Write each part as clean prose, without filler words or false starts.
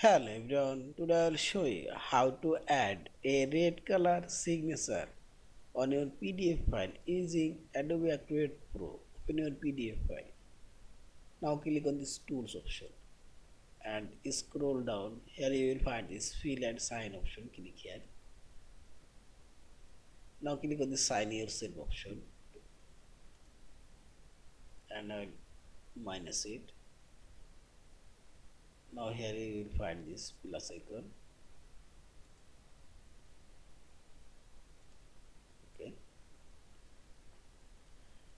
Hello everyone, today I will show you how to add a red color signature on your PDF file using Adobe Acrobat Pro. Open your PDF file. Now click on this tools option and scroll down. Here you will find this fill and sign option. Click here. Now click on the sign yourself option and I will minus it. Now here you will find this plus icon. Okay.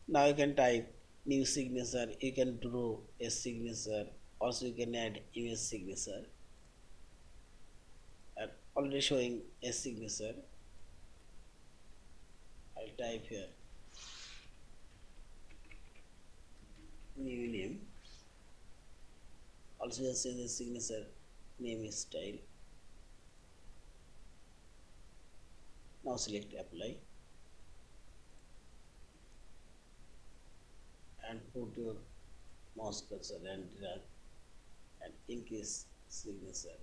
Now you can type new signature, you can draw a signature, also you can add image signature. I'm already showing a signature. I'll type here new name. Also just say the signature name is style. Now select apply and put your mouse cursor and drag and increase signature.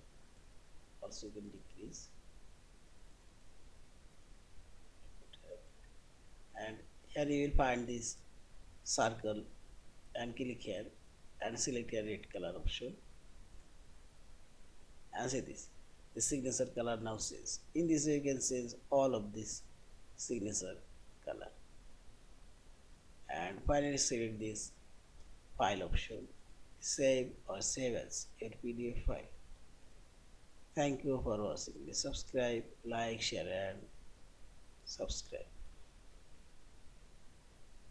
Also you can decrease and here you will find this circle and click here and select a red color option and say this the signature color now says. In this way you can change all of this signature color and finally select this file option, save or save as your PDF file. Thank you for watching. Please subscribe, like, share and subscribe.